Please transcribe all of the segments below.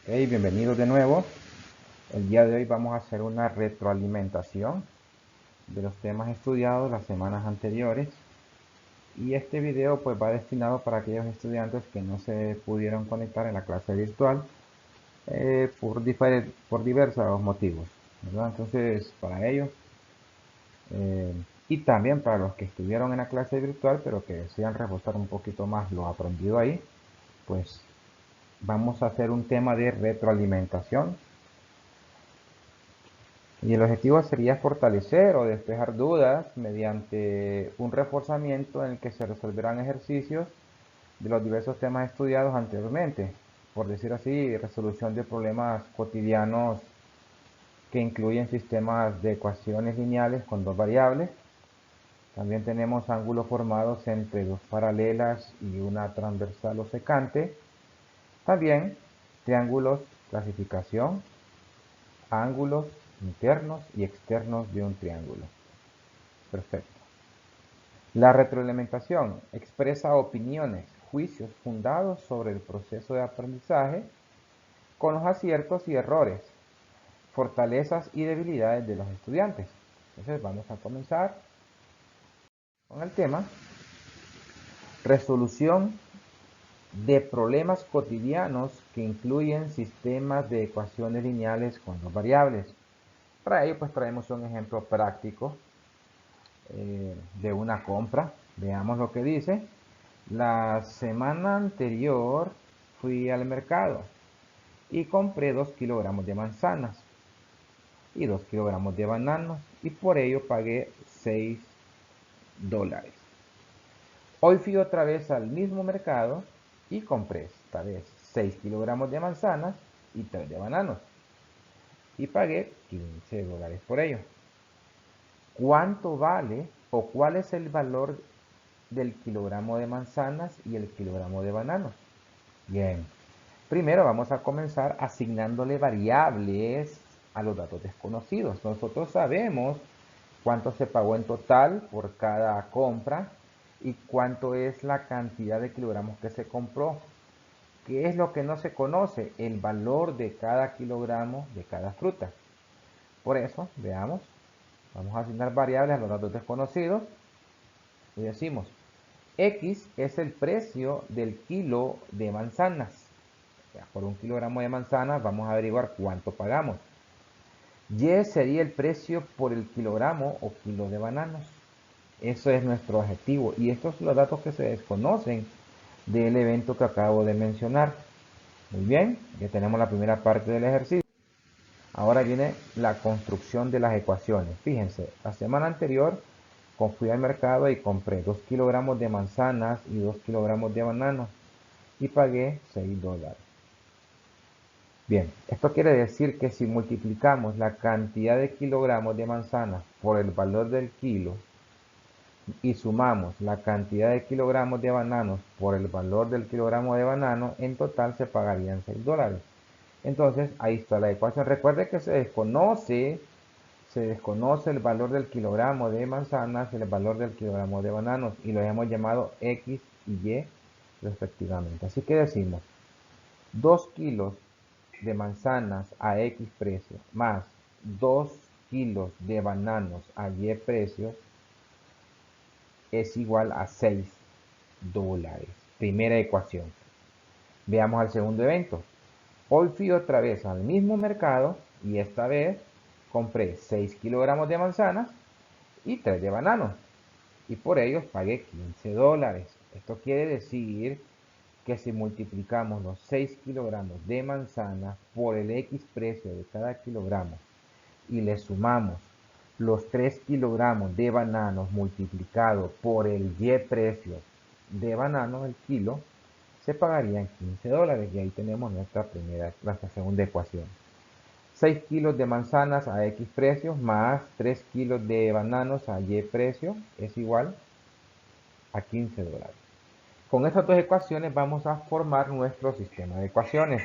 Hey, bienvenidos de nuevo. El día de hoy vamos a hacer una retroalimentación de los temas estudiados las semanas anteriores. Y este video pues va destinado para aquellos estudiantes que no se pudieron conectar en la clase virtual por diversos motivos, ¿verdad? Entonces, para ellos y también para los que estuvieron en la clase virtual pero que desean reforzar un poquito más lo aprendido ahí, pues vamos a hacer un tema de retroalimentación. Y el objetivo sería fortalecer o despejar dudas mediante un reforzamiento en el que se resolverán ejercicios de los diversos temas estudiados anteriormente. Por decir así, resolución de problemas cotidianos que incluyen sistemas de ecuaciones lineales con dos variables. También tenemos ángulos formados entre dos paralelas y una transversal o secante. También triángulos, clasificación, ángulos internos y externos de un triángulo. Perfecto. La retroalimentación expresa opiniones, juicios fundados sobre el proceso de aprendizaje con los aciertos y errores, fortalezas y debilidades de los estudiantes. Entonces vamos a comenzar con el tema resolución de problemas cotidianos que incluyen sistemas de ecuaciones lineales con dos variables. Para ello pues traemos un ejemplo práctico de una compra. Veamos lo que dice. La semana anterior fui al mercado y compré 2 kilogramos de manzanas y 2 kilogramos de bananos y por ello pagué $6. Hoy fui otra vez al mismo mercado y compré esta vez 6 kilogramos de manzanas y 3 de bananos y pagué $15 por ello. ¿Cuánto vale o cuál es el valor del kilogramo de manzanas y el kilogramo de bananos? Bien, primero vamos a comenzar asignándole variables a los datos desconocidos. Nosotros sabemos cuánto se pagó en total por cada compra y cuánto es la cantidad de kilogramos que se compró. ¿Qué es lo que no se conoce? El valor de cada kilogramo de cada fruta. Por eso, veamos, vamos a asignar variables a los datos desconocidos y decimos X es el precio del kilo de manzanas. Por un kilogramo de manzanas vamos a averiguar cuánto pagamos. Y sería el precio por el kilogramo o kilo de bananos. Eso es nuestro objetivo. Y estos son los datos que se desconocen del evento que acabo de mencionar. Muy bien, ya tenemos la primera parte del ejercicio. Ahora viene la construcción de las ecuaciones. Fíjense, la semana anterior fui al mercado y compré 2 kilogramos de manzanas y 2 kilogramos de bananos y pagué $6. Bien, esto quiere decir que si multiplicamos la cantidad de kilogramos de manzanas por el valor del kilo y sumamos la cantidad de kilogramos de bananos por el valor del kilogramo de banano, en total se pagarían $6. Entonces, ahí está la ecuación. Recuerde que se desconoce el valor del kilogramo de manzanas y el valor del kilogramo de bananos y lo hemos llamado X y Y respectivamente. Así que decimos 2 kilos de manzanas a X precio más 2 kilos de bananos a Y precio es igual a $6. Primera ecuación. Veamos al segundo evento. Hoy fui otra vez al mismo mercado y esta vez compré 6 kilogramos de manzanas y 3 de bananos y por ellos pagué $15. Esto quiere decir que si multiplicamos los 6 kilogramos de manzana por el X precio de cada kilogramo y le sumamos los 3 kilogramos de bananos multiplicado por el Y precio de bananos, el kilo, se pagarían $15 y ahí tenemos nuestra segunda ecuación. 6 kilos de manzanas a X precios más 3 kilos de bananos a Y precio es igual a $15. Con estas dos ecuaciones vamos a formar nuestro sistema de ecuaciones.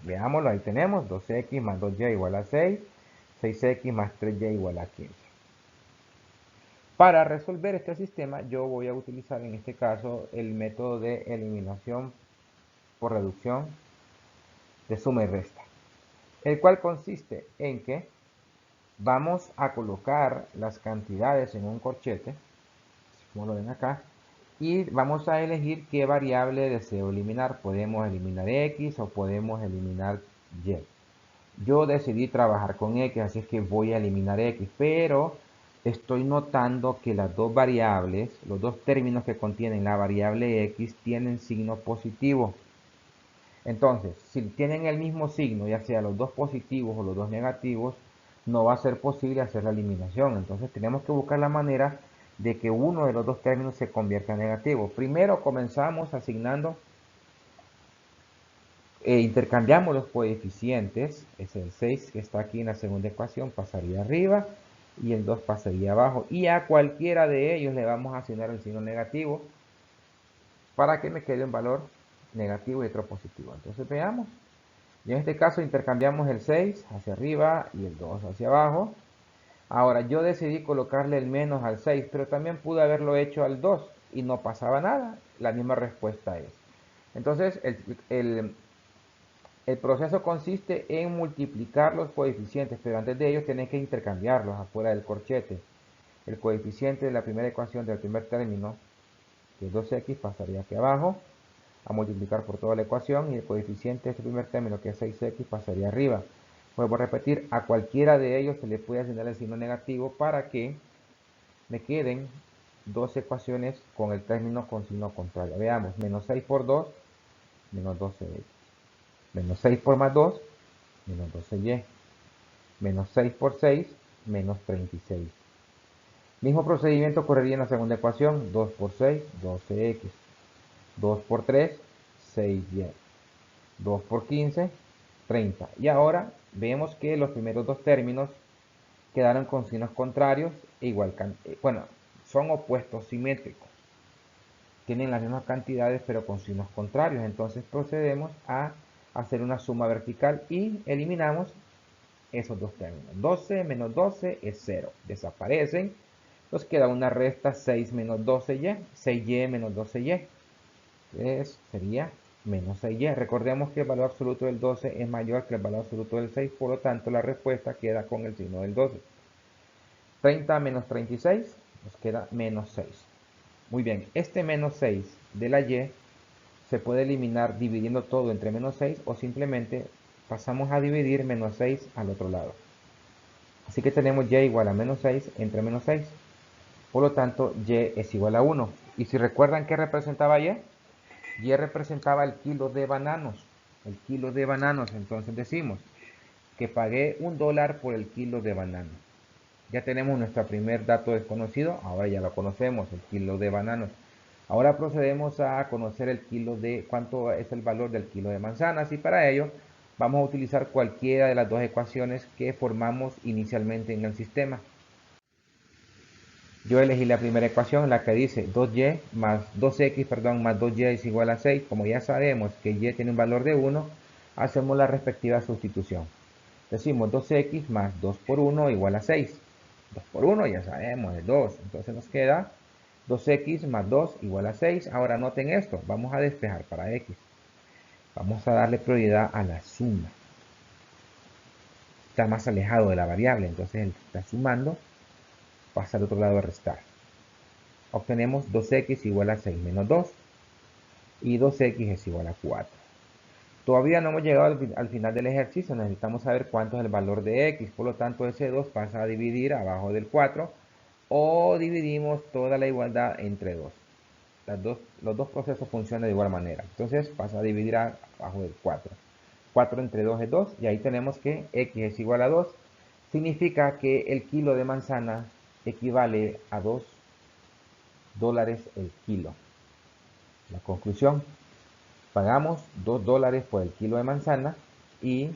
Veámoslo, ahí tenemos 2x más 2y igual a 6, 6x más 3y igual a 15. Para resolver este sistema yo voy a utilizar en este caso el método de eliminación por reducción de suma y resta, el cual consiste en que vamos a colocar las cantidades en un corchete, como lo ven acá, y vamos a elegir qué variable deseo eliminar. Podemos eliminar X o podemos eliminar Y. Yo decidí trabajar con X, así es que voy a eliminar X, pero estoy notando que las dos variables, los dos términos que contienen la variable X, tienen signo positivo. Entonces, si tienen el mismo signo, ya sea los dos positivos o los dos negativos, no va a ser posible hacer la eliminación. Entonces tenemos que buscar la manera de que uno de los dos términos se convierta en negativo. Primero comenzamos asignando, intercambiamos los coeficientes. Es el 6 que está aquí en la segunda ecuación, pasaría arriba, y el 2 pasaría abajo. Y a cualquiera de ellos le vamos a asignar el signo negativo para que me quede un valor negativo y otro positivo. Entonces veamos. Y en este caso intercambiamos el 6 hacia arriba y el 2 hacia abajo. Ahora yo decidí colocarle el menos al 6, pero también pude haberlo hecho al 2 y no pasaba nada. La misma respuesta es. Entonces el proceso consiste en multiplicar los coeficientes, pero antes de ello tienen que intercambiarlos afuera del corchete. El coeficiente de la primera ecuación del primer término, que es 2x, pasaría aquí abajo a multiplicar por toda la ecuación, y el coeficiente de este primer término, que es 6x, pasaría arriba. Vuelvo a repetir, a cualquiera de ellos se le puede asignar el signo negativo para que me queden dos ecuaciones con el término con signo contrario. Veamos, menos 6 por 2, menos 12x. Menos 6 por más 2, menos 12y. Menos 6 por 6, menos 36. Mismo procedimiento ocurriría en la segunda ecuación, 2 por 6, 12x. 2 por 3, 6y. 2 por 15, 30. Y ahora vemos que los primeros dos términos quedaron con signos contrarios e igual, bueno, son opuestos simétricos. Tienen las mismas cantidades pero con signos contrarios. Entonces procedemos a hacer una suma vertical y eliminamos esos dos términos. 12 menos 12 es 0. Desaparecen. Nos queda una resta 6 menos 12y. 6y menos 12y. Entonces sería menos 6y. Recordemos que el valor absoluto del 12 es mayor que el valor absoluto del 6, por lo tanto la respuesta queda con el signo del 12. 30 menos 36 nos queda menos 6. Muy bien, este menos 6 de la y se puede eliminar dividiendo todo entre menos 6 o simplemente pasamos a dividir menos 6 al otro lado. Así que tenemos y igual a menos 6 entre menos 6. Por lo tanto, y es igual a 1. Y si recuerdan qué representaba y representaba el kilo de bananos. El kilo de bananos. Entonces decimos que pagué $1 por el kilo de bananos. Ya tenemos nuestro primer dato desconocido. Ahora ya lo conocemos, el kilo de bananos. Ahora procedemos a conocer el kilo de cuánto es el valor del kilo de manzanas. Y para ello vamos a utilizar cualquiera de las dos ecuaciones que formamos inicialmente en el sistema. Yo elegí la primera ecuación, la que dice 2y más 2x, perdón, más 2y es igual a 6. Como ya sabemos que y tiene un valor de 1, hacemos la respectiva sustitución. Decimos 2x más 2 por 1 igual a 6. 2 por 1 ya sabemos, es 2. Entonces nos queda 2x más 2 igual a 6. Ahora noten esto, vamos a despejar para x. Vamos a darle prioridad a la suma. Está más alejado de la variable, entonces él está sumando, pasa al otro lado a restar. Obtenemos 2x igual a 6 menos 2 y 2x es igual a 4. Todavía no hemos llegado al final del ejercicio, necesitamos saber cuánto es el valor de x, por lo tanto ese 2 pasa a dividir abajo del 4 o dividimos toda la igualdad entre 2. Los dos procesos funcionan de igual manera, entonces pasa a dividir abajo del 4. 4 entre 2 es 2 y ahí tenemos que x es igual a 2. Significa que el kilo de manzana equivale a $2 el kilo. La conclusión, pagamos $2 por el kilo de manzana y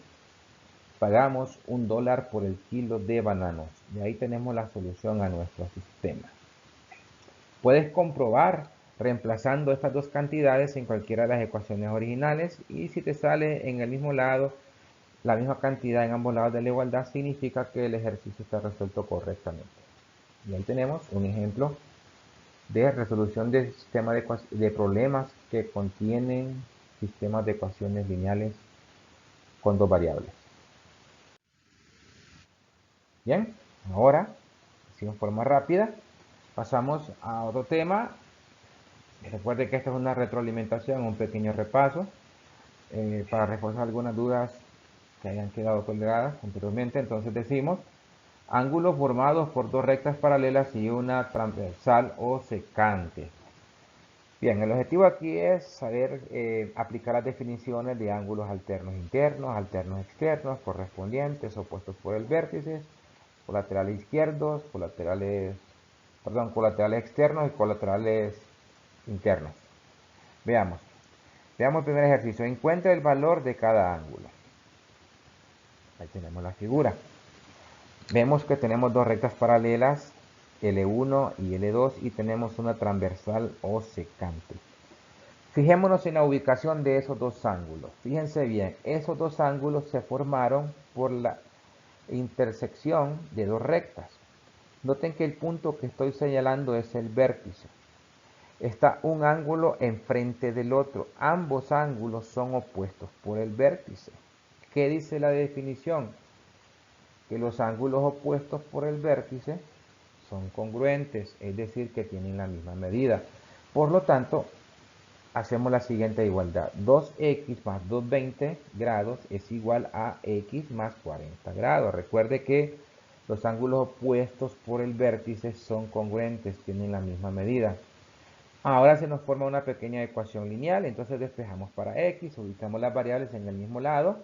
pagamos $1 por el kilo de bananos. Y ahí tenemos la solución a nuestro sistema. Puedes comprobar reemplazando estas dos cantidades en cualquiera de las ecuaciones originales, y si te sale en el mismo lado la misma cantidad en ambos lados de la igualdad, significa que el ejercicio está resuelto correctamente. Y ahí tenemos un ejemplo de resolución de sistema de problemas que contienen sistemas de ecuaciones lineales con dos variables. Bien, ahora, así en forma rápida, pasamos a otro tema. Recuerde que esta es una retroalimentación, un pequeño repaso para reforzar algunas dudas que hayan quedado colgadas anteriormente. Entonces decimos, ángulos formados por dos rectas paralelas y una transversal o secante. Bien, el objetivo aquí es saber aplicar las definiciones de ángulos alternos internos, alternos externos, correspondientes, opuestos por el vértice, colaterales izquierdos, colaterales externos y colaterales internos. Veamos. Veamos el primer ejercicio. Encuentra el valor de cada ángulo. Ahí tenemos la figura. Vemos que tenemos dos rectas paralelas, L1 y L2, y tenemos una transversal o secante. Fijémonos en la ubicación de esos dos ángulos. Fíjense bien, esos dos ángulos se formaron por la intersección de dos rectas. Noten que el punto que estoy señalando es el vértice. Está un ángulo enfrente del otro. Ambos ángulos son opuestos por el vértice. ¿Qué dice la definición? Que los ángulos opuestos por el vértice son congruentes, es decir, que tienen la misma medida. Por lo tanto, hacemos la siguiente igualdad. 2x más 220 grados es igual a x más 40 grados. Recuerde que los ángulos opuestos por el vértice son congruentes, tienen la misma medida. Ahora se nos forma una pequeña ecuación lineal, entonces despejamos para x, ubicamos las variables en el mismo lado,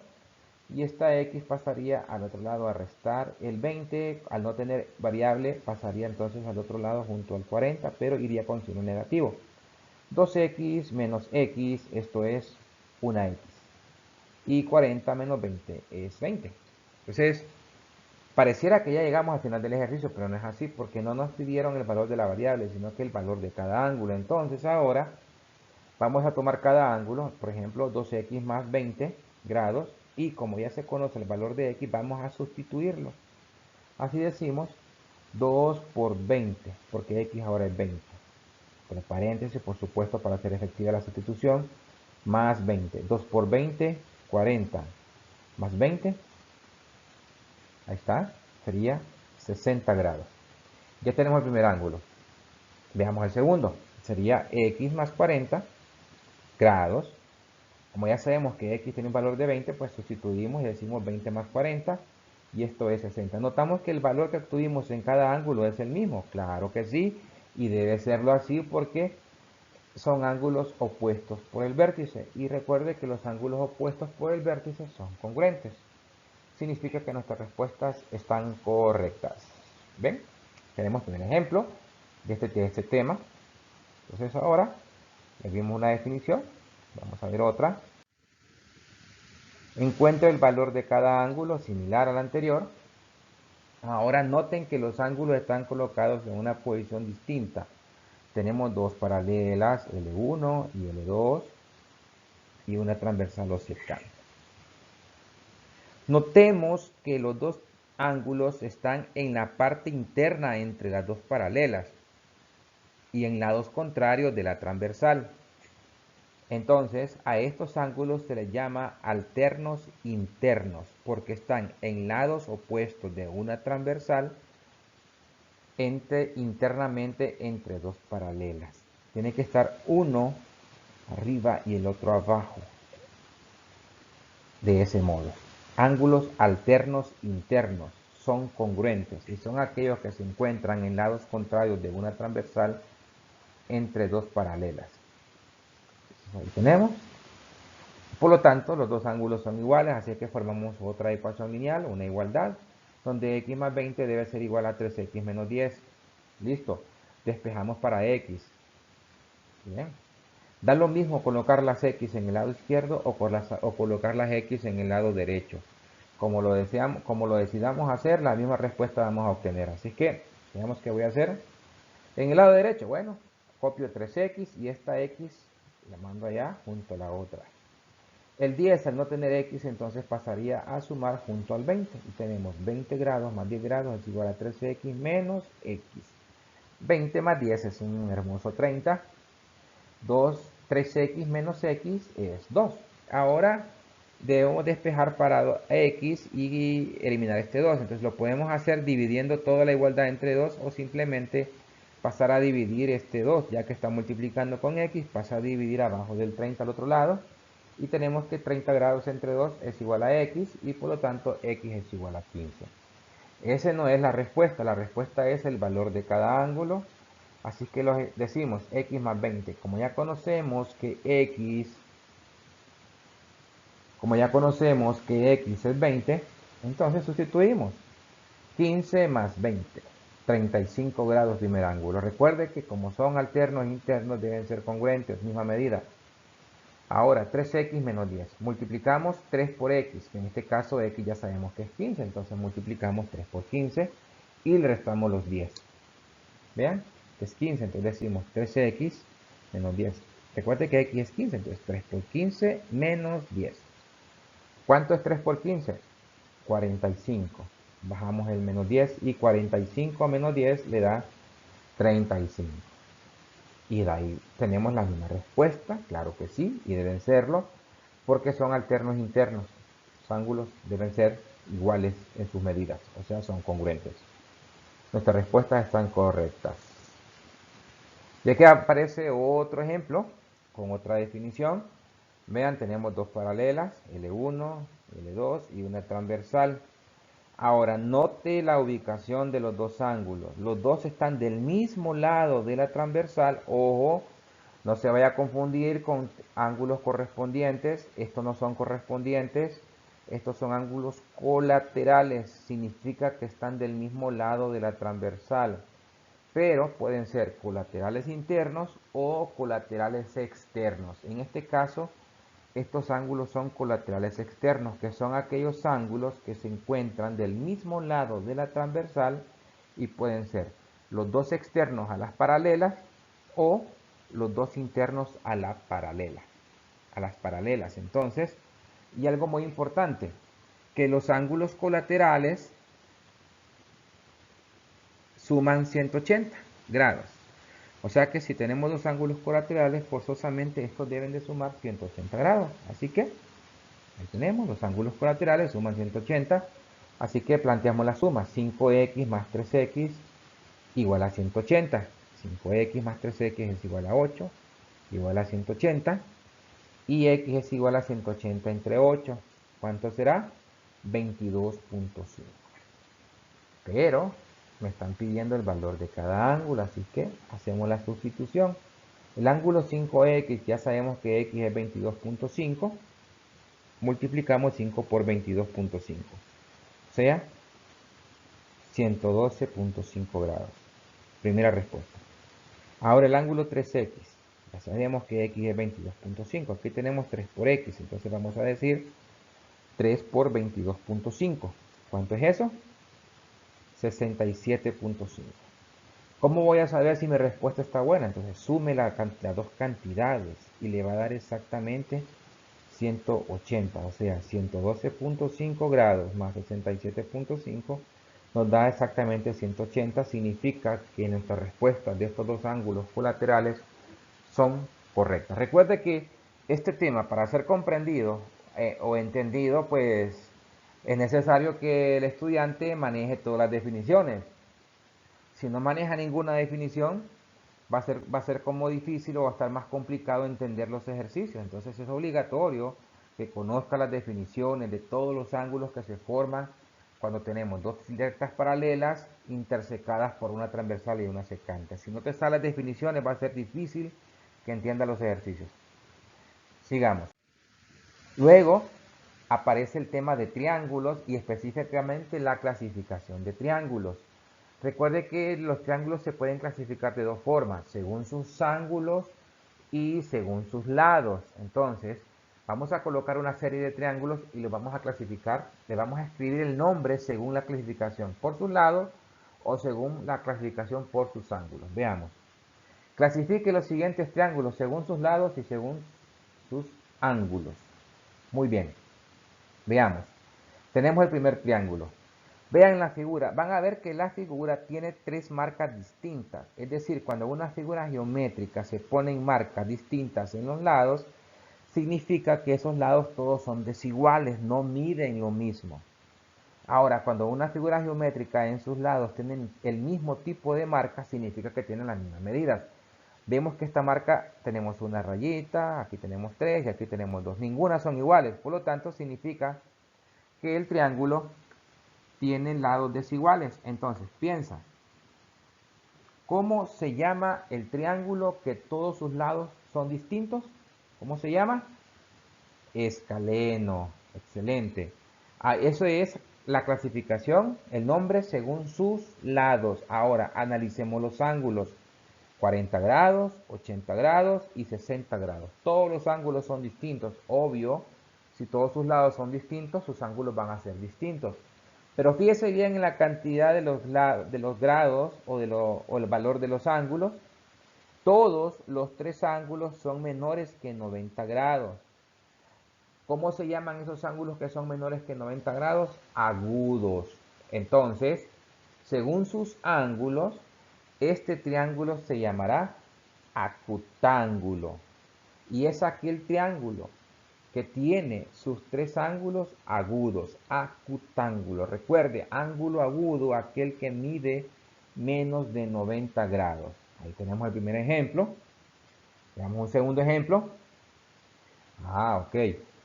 y esta x pasaría al otro lado a restar el 20, al no tener variable pasaría entonces al otro lado junto al 40, pero iría con signo negativo. 2x menos x, esto es una x, y 40 menos 20 es 20. Entonces, pareciera que ya llegamos al final del ejercicio, pero no es así, porque no nos pidieron el valor de la variable, sino que el valor de cada ángulo. Entonces ahora vamos a tomar cada ángulo, por ejemplo 2x más 20 grados, y como ya se conoce el valor de x, vamos a sustituirlo. Así decimos 2 por 20, porque x ahora es 20. Entre paréntesis, por supuesto, para hacer efectiva la sustitución, más 20. 2 por 20, 40. Más 20, ahí está, sería 60 grados. Ya tenemos el primer ángulo. Veamos el segundo. Sería x más 40 grados. Como ya sabemos que x tiene un valor de 20, pues sustituimos y decimos 20 más 40, y esto es 60. Notamos que el valor que obtuvimos en cada ángulo es el mismo. Claro que sí, y debe serlo así porque son ángulos opuestos por el vértice. Y recuerde que los ángulos opuestos por el vértice son congruentes. Significa que nuestras respuestas están correctas. ¿Ven? Tenemos un ejemplo de este tema. Entonces ahora le vimos una definición. Vamos a ver otra. Encuentra el valor de cada ángulo similar al anterior. Ahora noten que los ángulos están colocados en una posición distinta. Tenemos dos paralelas, L1 y L2, y una transversal o secante. Notemos que los dos ángulos están en la parte interna entre las dos paralelas y en lados contrarios de la transversal. Entonces, a estos ángulos se les llama alternos internos porque están en lados opuestos de una transversal internamente entre dos paralelas. Tiene que estar uno arriba y el otro abajo. De ese modo. Ángulos alternos internos son congruentes y son aquellos que se encuentran en lados contrarios de una transversal entre dos paralelas. Ahí tenemos. Por lo tanto, los dos ángulos son iguales, así que formamos otra ecuación lineal, una igualdad, donde x más 20 debe ser igual a 3x menos 10. Listo. Despejamos para x. Bien. Da lo mismo colocar las x en el lado izquierdo o colocar las x en el lado derecho. Como lo decidamos hacer, la misma respuesta vamos a obtener. Así que, veamos qué voy a hacer. En el lado derecho, bueno, copio 3x y esta x la mando allá junto a la otra. El 10 al no tener x, entonces pasaría a sumar junto al 20. Y tenemos 20 grados más 10 grados es igual a 13x menos x. 20 más 10 es un hermoso 30. 3x menos x es 2. Ahora debemos despejar para x y eliminar este 2. Entonces lo podemos hacer dividiendo toda la igualdad entre 2 o simplemente pasar a dividir este 2, ya que está multiplicando con x, pasa a dividir abajo del 30 al otro lado y tenemos que 30 grados entre 2 es igual a x y por lo tanto x es igual a 15. Esa no es la respuesta es el valor de cada ángulo, así que lo decimos x más 20. Como ya conocemos que x es 20, entonces sustituimos 15 más 20, 35 grados primer ángulo. Recuerde que como son alternos e internos deben ser congruentes, misma medida. Ahora 3x menos 10, multiplicamos 3 por x, que en este caso x ya sabemos que es 15, entonces multiplicamos 3 por 15 y le restamos los 10. Vean, es 15, entonces decimos 3x menos 10. Recuerde que x es 15, entonces 3 por 15 menos 10. ¿Cuánto es 3 por 15? 45. Bajamos el menos 10 y 45 menos 10 le da 35. Y de ahí tenemos la misma respuesta, claro que sí, y deben serlo, porque son alternos internos. Los ángulos deben ser iguales en sus medidas, o sea, son congruentes. Nuestras respuestas están correctas. Y aquí aparece otro ejemplo con otra definición. Vean, tenemos dos paralelas, L1, L2 y una transversal. Ahora, note la ubicación de los dos ángulos. Los dos están del mismo lado de la transversal. Ojo, no se vaya a confundir con ángulos correspondientes. Estos no son correspondientes. Estos son ángulos colaterales. Significa que están del mismo lado de la transversal. Pero pueden ser colaterales internos o colaterales externos. En este caso, estos ángulos son colaterales externos, que son aquellos ángulos que se encuentran del mismo lado de la transversal y pueden ser los dos externos a las paralelas o los dos internos a la paralela, a las paralelas. Entonces, y algo muy importante, que los ángulos colaterales suman 180 grados. O sea que si tenemos dos ángulos colaterales, forzosamente estos deben de sumar 180 grados. Así que ahí tenemos, los ángulos colaterales suman 180. Así que planteamos la suma, 5x más 3x igual a 180. 5x más 3x es igual a 8, igual a 180. Y x es igual a 180 entre 8. ¿Cuánto será? 22.5. Pero me están pidiendo el valor de cada ángulo, así que hacemos la sustitución. El ángulo 5x, ya sabemos que x es 22.5. Multiplicamos 5 por 22.5. O sea, 112.5 grados. Primera respuesta. Ahora el ángulo 3x. Ya sabemos que x es 22.5. Aquí tenemos 3 por x. Entonces vamos a decir 3 por 22.5. ¿Cuánto es eso? 67.5. ¿Cómo voy a saber si mi respuesta está buena? Entonces sume las dos cantidades y le va a dar exactamente 180, o sea, 112.5 grados más 67.5 nos da exactamente 180. Significa que nuestras respuestas de estos dos ángulos colaterales son correctas. Recuerde que este tema, para ser comprendido o entendido, pues es necesario que el estudiante maneje todas las definiciones. Si no maneja ninguna definición, va a ser como difícil o va a estar más complicado entender los ejercicios. Entonces es obligatorio que conozca las definiciones de todos los ángulos que se forman cuando tenemos dos rectas paralelas intersecadas por una transversal y una secante. Si no te salen las definiciones, va a ser difícil que entienda los ejercicios. Sigamos. Luego aparece el tema de triángulos y específicamente la clasificación de triángulos. Recuerde que los triángulos se pueden clasificar de dos formas, según sus ángulos y según sus lados. Entonces, vamos a colocar una serie de triángulos y los vamos a clasificar. Le vamos a escribir el nombre según la clasificación por sus lados o según la clasificación por sus ángulos. Veamos. Clasifique los siguientes triángulos según sus lados y según sus ángulos. Muy bien. Veamos. Tenemos el primer triángulo. Vean la figura, van a ver que la figura tiene tres marcas distintas. Es decir, cuando una figura geométrica se ponen marcas distintas en los lados, significa que esos lados todos son desiguales, no miden lo mismo. Ahora, cuando una figura geométrica en sus lados tienen el mismo tipo de marca, significa que tienen las mismas medidas. Vemos que esta marca tenemos una rayita, aquí tenemos 3 y aquí tenemos 2. Ninguna son iguales, por lo tanto significa que el triángulo tiene lados desiguales. Entonces, piensa, ¿cómo se llama el triángulo que todos sus lados son distintos? ¿Cómo se llama? Escaleno. Excelente. Eso es la clasificación, el nombre según sus lados. Ahora, analicemos los ángulos. 40 grados, 80 grados y 60 grados. Todos los ángulos son distintos. Obvio, si todos sus lados son distintos, sus ángulos van a ser distintos. Pero fíjese bien en la cantidad de los grados o el valor de los ángulos. Todos los tres ángulos son menores que 90 grados. ¿Cómo se llaman esos ángulos que son menores que 90 grados? Agudos. Entonces, según sus ángulos, este triángulo se llamará acutángulo. Y es aquel triángulo que tiene sus tres ángulos agudos, acutángulo. Recuerde, ángulo agudo, aquel que mide menos de 90 grados. Ahí tenemos el primer ejemplo. Veamos un segundo ejemplo. Ok.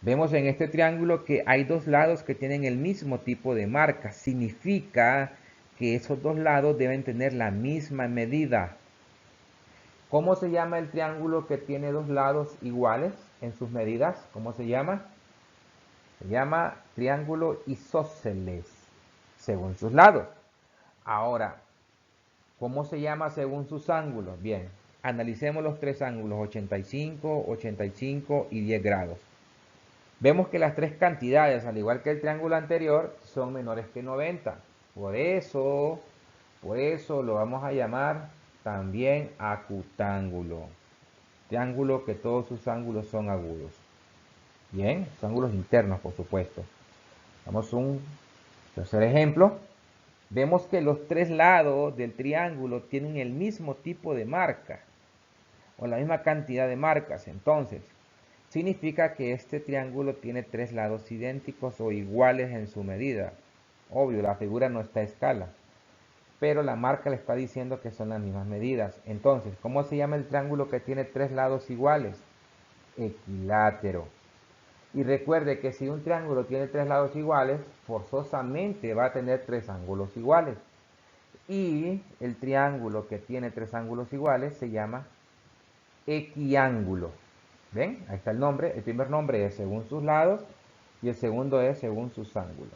Vemos en este triángulo que hay dos lados que tienen el mismo tipo de marca. Significa que esos dos lados deben tener la misma medida. ¿Cómo se llama el triángulo que tiene dos lados iguales en sus medidas? ¿Cómo se llama? Se llama triángulo isósceles, según sus lados. Ahora, ¿cómo se llama según sus ángulos? Bien, analicemos los tres ángulos, 85, 85 y 10 grados. Vemos que las tres cantidades, al igual que el triángulo anterior, son menores que 90. Por eso lo vamos a llamar también acutángulo. Triángulo que todos sus ángulos son agudos. Bien, son ángulos internos, por supuesto. Vamos a un tercer ejemplo. Vemos que los tres lados del triángulo tienen el mismo tipo de marca o la misma cantidad de marcas. Entonces, significa que este triángulo tiene tres lados idénticos o iguales en su medida. Obvio, la figura no está a escala, pero la marca le está diciendo que son las mismas medidas. Entonces, ¿cómo se llama el triángulo que tiene tres lados iguales? Equilátero. Y recuerde que si un triángulo tiene tres lados iguales, forzosamente va a tener tres ángulos iguales. Y el triángulo que tiene tres ángulos iguales se llama equiángulo. ¿Ven? Ahí está el nombre. El primer nombre es según sus lados y el segundo es según sus ángulos.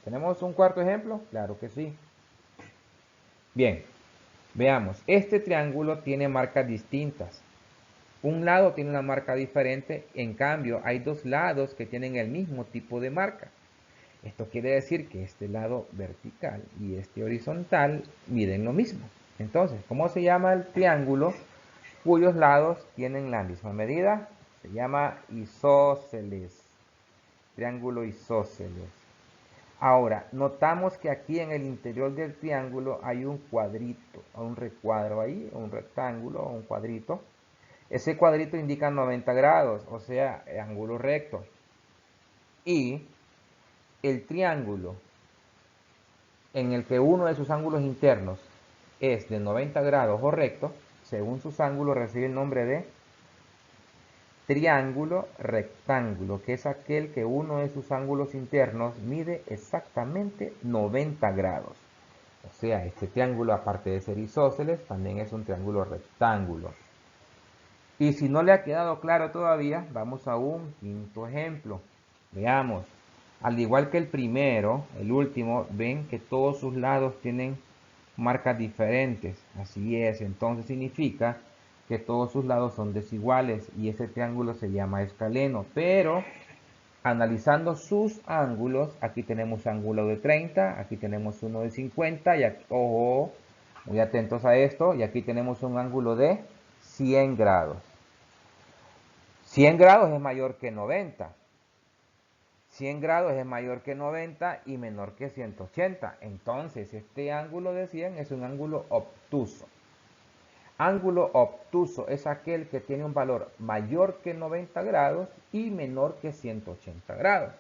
¿Tenemos un cuarto ejemplo? Claro que sí. Bien, veamos. Este triángulo tiene marcas distintas. Un lado tiene una marca diferente, en cambio hay dos lados que tienen el mismo tipo de marca. Esto quiere decir que este lado vertical y este horizontal miden lo mismo. Entonces, ¿cómo se llama el triángulo cuyos lados tienen la misma medida? Se llama isósceles. Triángulo isósceles. Ahora, notamos que aquí en el interior del triángulo hay un cuadrito, un recuadro ahí, un rectángulo, un cuadrito. Ese cuadrito indica 90 grados, o sea, ángulo recto. Y el triángulo en el que uno de sus ángulos internos es de 90 grados o recto, según sus ángulos recibe el nombre de triángulo rectángulo, que es aquel que uno de sus ángulos internos mide exactamente 90 grados. O sea, este triángulo, aparte de ser isósceles, también es un triángulo rectángulo. Y si no le ha quedado claro todavía, vamos a un quinto ejemplo. Veamos. Al igual que el primero, el último, ven que todos sus lados tienen marcas diferentes. Así es, entonces significa que todos sus lados son desiguales y ese triángulo se llama escaleno. Pero analizando sus ángulos, aquí tenemos ángulo de 30, aquí tenemos uno de 50 y aquí, ojo, muy atentos a esto, y aquí tenemos un ángulo de 100 grados. 100 grados es mayor que 90. 100 grados es mayor que 90 y menor que 180. Entonces, este ángulo de 100 es un ángulo obtuso. Ángulo obtuso es aquel que tiene un valor mayor que 90 grados y menor que 180 grados.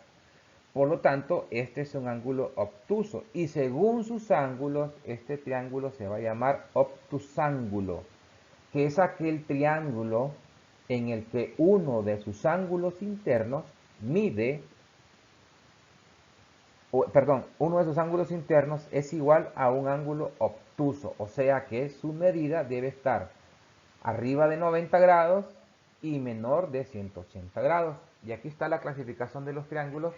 Por lo tanto, este es un ángulo obtuso y según sus ángulos, este triángulo se va a llamar obtusángulo, que es aquel triángulo en el que uno de sus ángulos internos mide, uno de sus ángulos internos es igual a un ángulo obtuso, o sea que su medida debe estar arriba de 90 grados y menor de 180 grados. Y aquí está la clasificación de los triángulos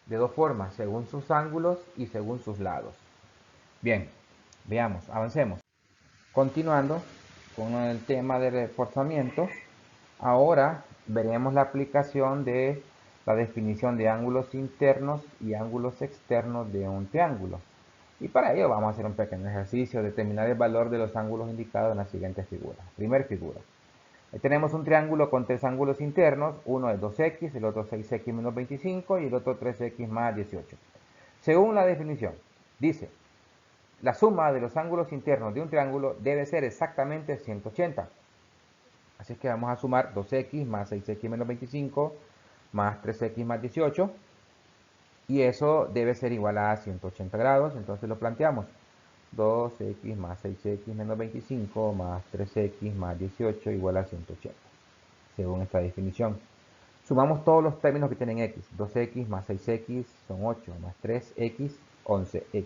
de dos formas, según sus ángulos y según sus lados. Bien, veamos, avancemos. Continuando con el tema de reforzamiento, ahora veremos la aplicación de la definición de ángulos internos y ángulos externos de un triángulo. Y para ello vamos a hacer un pequeño ejercicio, determinar el valor de los ángulos indicados en la siguiente figura. Primera figura. Tenemos un triángulo con tres ángulos internos, uno es 2x, el otro 6x menos 25 y el otro 3x más 18. Según la definición, dice, la suma de los ángulos internos de un triángulo debe ser exactamente 180. Así que vamos a sumar 2x más 6x menos 25 más 3x más 18 y eso debe ser igual a 180 grados, entonces lo planteamos. 2x más 6x menos 25 más 3x más 18 igual a 180, según esta definición. Sumamos todos los términos que tienen x. 2x más 6x son 8, más 3x, 11x.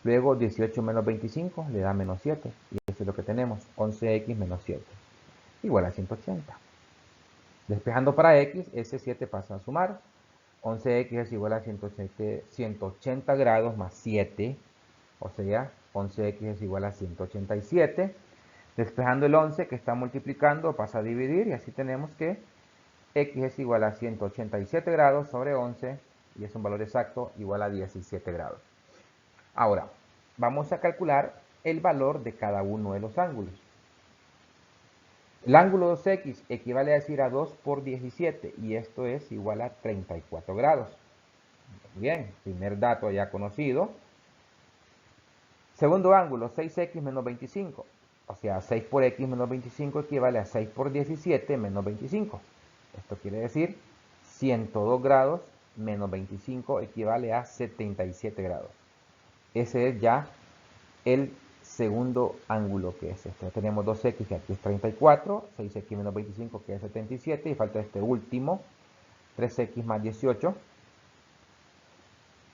Luego 18 menos 25 le da menos 7, y eso es lo que tenemos, 11x menos 7, igual a 180. Despejando para x, ese 7 pasa a sumar. 11x es igual a 180 grados más 7, o sea, 11x es igual a 187. Despejando el 11 que está multiplicando, pasa a dividir y así tenemos que x es igual a 187 grados sobre 11 y es un valor exacto igual a 17 grados. Ahora, vamos a calcular el valor de cada uno de los ángulos. El ángulo 2x equivale a decir a 2 por 17 y esto es igual a 34 grados. Bien, primer dato ya conocido. Segundo ángulo, 6x menos 25. O sea, 6 por x menos 25 equivale a 6 por 17 menos 25. Esto quiere decir 102 grados menos 25 equivale a 77 grados. Ese es ya el segundo ángulo que es este. Tenemos 2x que aquí es 34, 6x menos 25 que es 77 y falta este último, 3x más 18.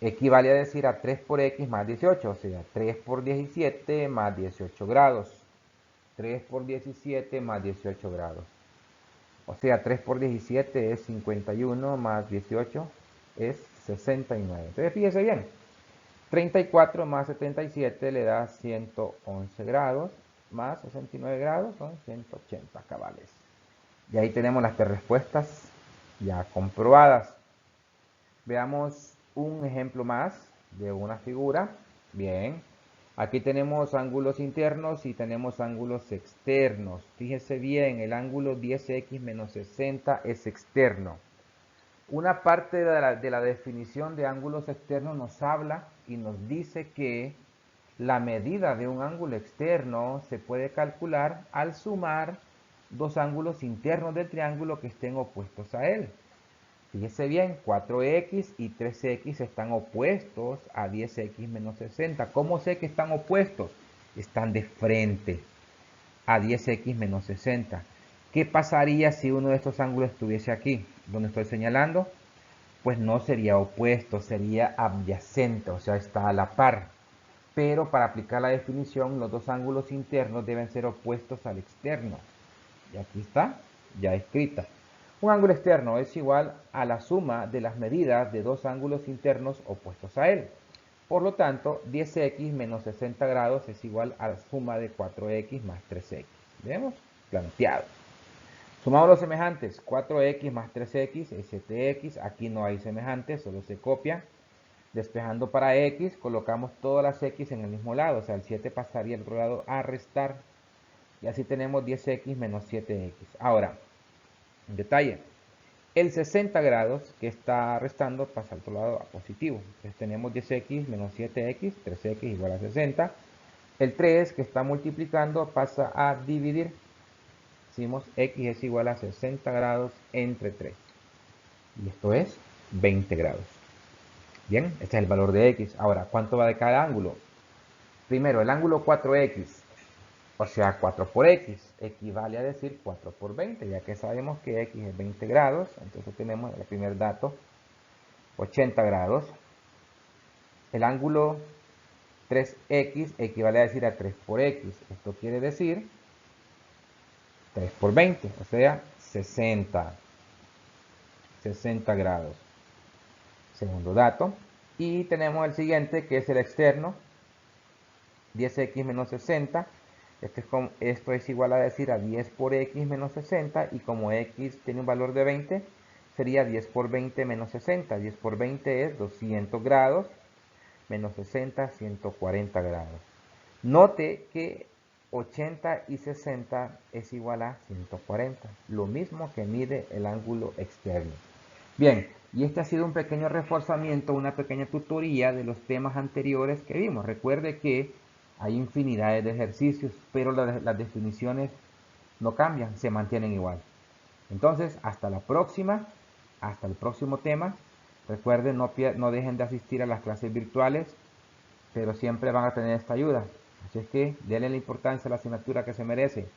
Equivale a decir a 3 por x más 18, o sea, 3 por 17 más 18 grados. 3 por 17 más 18 grados. O sea, 3 por 17 es 51 más 18 es 69. Entonces, fíjese bien. 34 más 77 le da 111 grados, más 69 grados son 180 cabales. Y ahí tenemos las tres respuestas ya comprobadas. Veamos un ejemplo más de una figura. Bien, aquí tenemos ángulos internos y tenemos ángulos externos. Fíjese bien, el ángulo 10x menos 60 es externo. Una parte de la definición de ángulos externos nos habla y nos dice que la medida de un ángulo externo se puede calcular al sumar dos ángulos internos del triángulo que estén opuestos a él. Fíjese bien, 4x y 3x están opuestos a 10x menos 60. ¿Cómo sé que están opuestos? Están de frente a 10x menos 60. ¿Qué pasaría si uno de estos ángulos estuviese aquí, donde estoy señalando? Pues no sería opuesto, sería adyacente, o sea, está a la par. Pero para aplicar la definición, los dos ángulos internos deben ser opuestos al externo. Y aquí está, ya escrita. Un ángulo externo es igual a la suma de las medidas de dos ángulos internos opuestos a él. Por lo tanto, 10x menos 60 grados es igual a la suma de 4x más 3x. ¿Vemos? Planteado. Sumamos los semejantes. 4x más 3x es 7x. Aquí no hay semejantes, solo se copia. Despejando para x, colocamos todas las x en el mismo lado. O sea, el 7 pasaría al otro lado a restar. Y así tenemos 10x menos 7x. Ahora, en detalle, el 60 grados que está restando pasa al otro lado a positivo. Entonces tenemos 10x menos 7x, 3x igual a 60. El 3 que está multiplicando pasa a dividir. Decimos x es igual a 60 grados entre 3. Y esto es 20 grados. Bien, este es el valor de x. Ahora, ¿cuánto va de cada ángulo? Primero, el ángulo 4x, o sea, 4 por x, equivale a decir 4 por 20, ya que sabemos que x es 20 grados. Entonces tenemos el primer dato, 80 grados. El ángulo 3x equivale a decir a 3 por x. Esto quiere decir 3 por 20, o sea, 60 grados. Segundo dato. Y tenemos el siguiente, que es el externo, 10x menos 60. Esto es igual a decir a 10 por x menos 60. Y como x tiene un valor de 20, sería 10 por 20 menos 60. 10 por 20 es 200 grados. Menos 60, 140 grados. Note que 80 y 60 es igual a 140, lo mismo que mide el ángulo externo. Bien, y este ha sido un pequeño reforzamiento, una pequeña tutoría de los temas anteriores que vimos. Recuerde que hay infinidades de ejercicios, pero las definiciones no cambian, se mantienen igual. Entonces, hasta la próxima, hasta el próximo tema. Recuerden, no dejen de asistir a las clases virtuales, pero siempre van a tener esta ayuda. Así es que denle la importancia a la asignatura que se merece.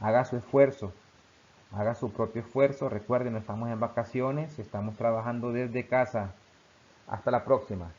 Haga su esfuerzo, haga su propio esfuerzo. Recuerden, no estamos en vacaciones, estamos trabajando desde casa. Hasta la próxima.